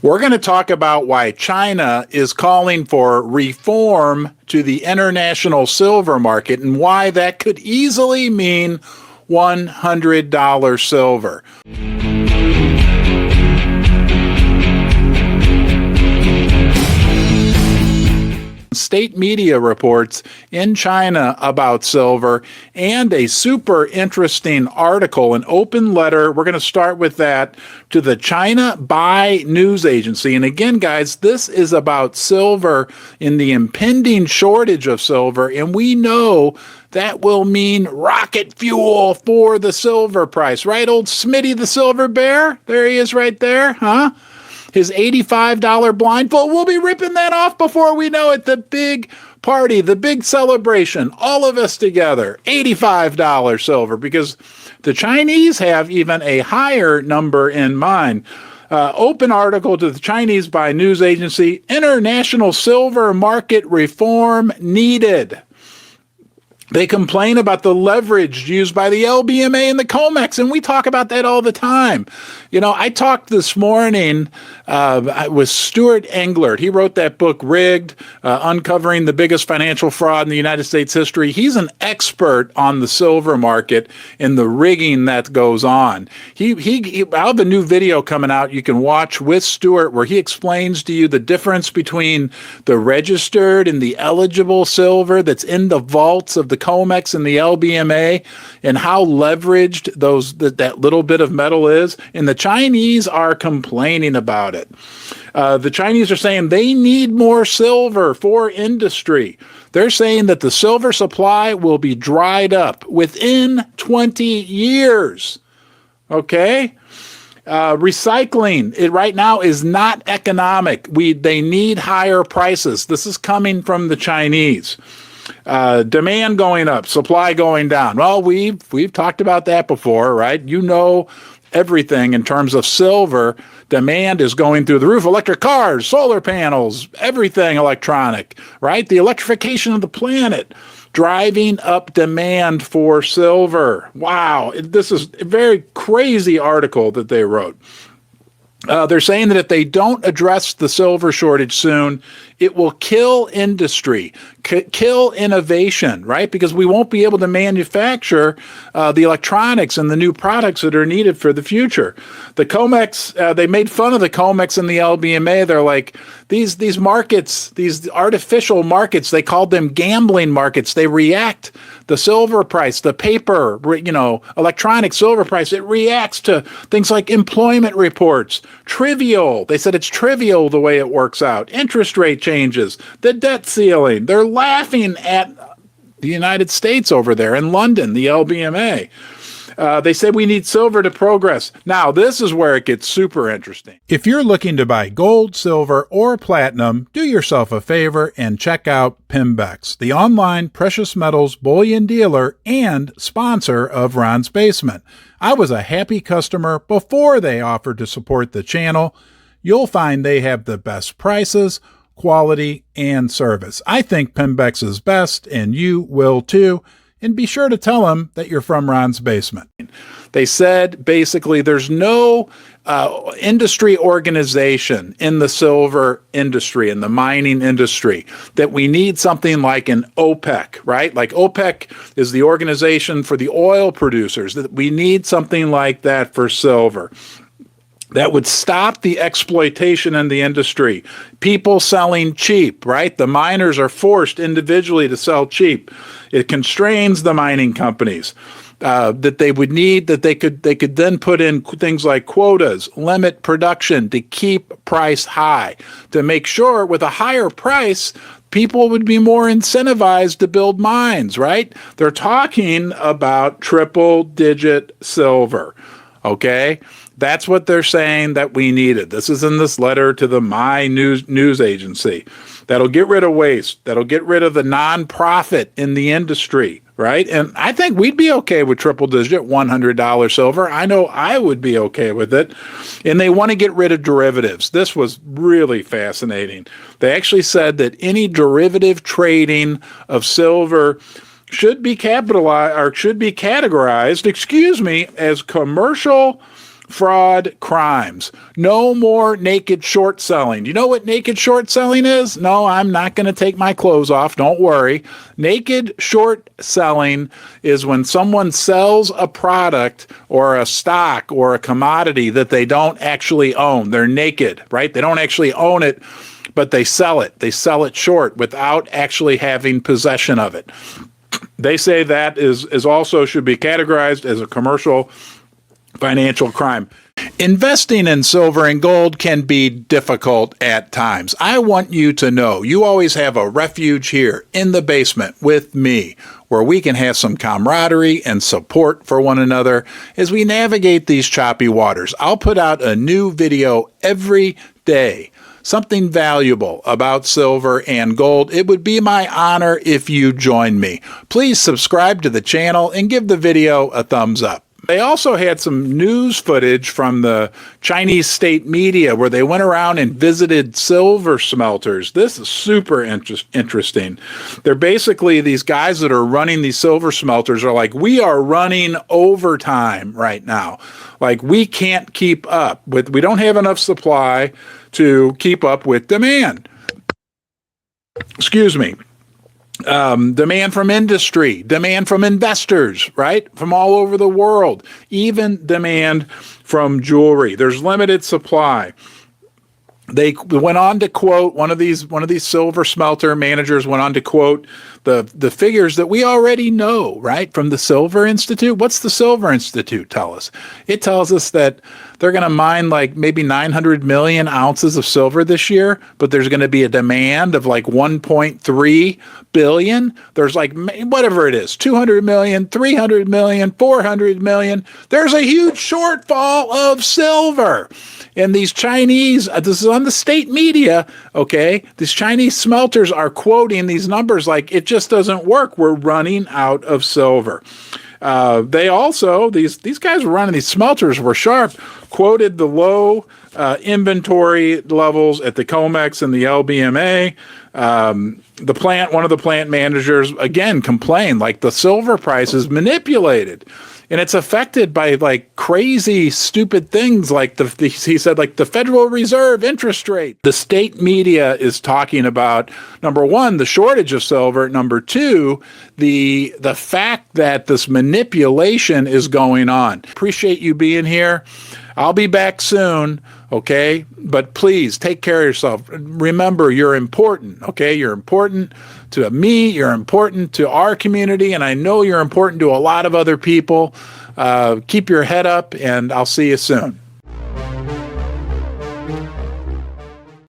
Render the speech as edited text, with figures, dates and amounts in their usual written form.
We're going to talk about why China is calling for reform to the international silver market and why that could easily mean $100 silver. State media reports in China about silver and a super interesting article, an open letter. We're going to start with that to the China Buy News Agency. And again, guys, this is about silver in the impending shortage of silver. And we know that will mean rocket fuel for the silver price, right? Old Smitty the Silver Bear. There he is right there, huh? His $85 blindfold. We'll be ripping that off before we know it. The big party, the big celebration, all of us together, $85 silver, because the Chinese have even a higher number in mind. Open article to the Chinese Buy News Agency, International Silver Market Reform Needed. They complain about the leverage used by the LBMA and the COMEX, and we talk about that all the time. You know, I talked this morning with Stuart Englert. He wrote that book, Rigged, Uncovering the Biggest Financial Fraud in the United States History. He's an expert on the silver market and the rigging that goes on. I have a new video coming out you can watch with Stuart where he explains to you the difference between the registered and the eligible silver that's in the vaults of the COMEX and the LBMA and how leveraged that little bit of metal is. And the Chinese are complaining about it. The Chinese are saying they need more silver for industry. They're saying that the silver supply will be dried up within 20 years. Okay? Recycling, it right now is not economic. They need higher prices. This is coming from the Chinese. Demand going up, supply going down. Well, we've talked about that before, right? You know everything in terms of silver. Demand is going through the roof. Electric cars, solar panels, everything electronic, right? The electrification of the planet driving up demand for silver. Wow, this is a very crazy article that they wrote. They're saying that if they don't address the silver shortage soon, it will kill industry, kill innovation, right? Because we won't be able to manufacture the electronics and the new products that are needed for the future. The COMEX, they made fun of the COMEX and the LBMA. They're like, these markets, these artificial markets, they called them gambling markets. They react. The silver price, the paper, electronic silver price, it reacts to things like employment reports. Trivial. They said it's trivial the way it works out. Interest rate changes, the debt ceiling. They're laughing at the United States over there in London, the LBMA. They said we need silver to progress. Now, this is where it gets super interesting. If you're looking to buy gold, silver, or platinum, do yourself a favor and check out Pimbex, the online precious metals bullion dealer and sponsor of Ron's Basement. I was a happy customer before they offered to support the channel. You'll find they have the best prices, quality, and service. I think Pimbex is best, and you will too. And be sure to tell them that you're from Ron's Basement. They said basically there's no industry organization in the silver industry, in the mining industry, that we need something like an OPEC, right? Like OPEC is the organization for the oil producers, that we need something like that for silver. That would stop the exploitation in the industry. People selling cheap, right? The miners are forced individually to sell cheap. It constrains the mining companies that they would need, that they could then put in things like quotas, limit production to keep price high, to make sure with a higher price, people would be more incentivized to build mines, right? They're talking about triple-digit silver, okay? That's what they're saying that we needed. This is in this letter to the My News Agency. That'll get rid of waste. That'll get rid of the nonprofit in the industry, right? And I think we'd be okay with triple-digit $100 silver. I know I would be okay with it. And they want to get rid of derivatives. This was really fascinating. They actually said that any derivative trading of silver should be capitalized or should be categorized, as commercial fraud, crimes. No more naked short selling. Do you know what naked short selling is? No, I'm not going to take my clothes off. Don't worry. Naked short selling is when someone sells a product or a stock or a commodity that they don't actually own. They're naked, right? They don't actually own it, but they sell it. They sell it short without actually having possession of it. They say that is also should be categorized as a commercial financial crime. Investing in silver and gold can be difficult at times. I want you to know you always have a refuge here in the basement with me, where we can have some camaraderie and support for one another as we navigate these choppy waters. I'll put out a new video every day, something valuable about silver and gold. It would be my honor if you join me. Please subscribe to the channel and give the video a thumbs up. They also had some news footage from the Chinese state media where they went around and visited silver smelters. This is super interesting. They're basically, these guys that are running these silver smelters are like, we are running overtime right now. Like, we can't keep up with, we don't have enough supply to keep up with demand. Excuse me. Demand from industry, demand from investors, right? From all over the world, even demand from jewelry. There's limited supply. They went on to quote, one of these silver smelter managers went on to quote the figures that we already know, right? From the Silver Institute. What's the Silver Institute tell us? It tells us that they're going to mine like maybe 900 million ounces of silver this year, but there's going to be a demand of like 1.3 billion. There's like, whatever it is, 200 million, 300 million, 400 million. There's a huge shortfall of silver. And these Chinese, this is on the state media, okay? These Chinese smelters are quoting these numbers like, it just doesn't work. We're running out of silver. They also, these guys were running these smelters were sharp, quoted the low inventory levels at the COMEX and the LBMA. One of the plant managers, again, complained like the silver price is manipulated. And it's affected by like crazy, stupid things like he said, like the Federal Reserve interest rate. The state media is talking about, number one, the shortage of silver. Number two, the fact that this manipulation is going on. Appreciate you being here. I'll be back soon, okay? But please take care of yourself. Remember, you're important, okay? You're important to me, you're important to our community, and I know you're important to a lot of other people. Keep your head up, and I'll see you soon.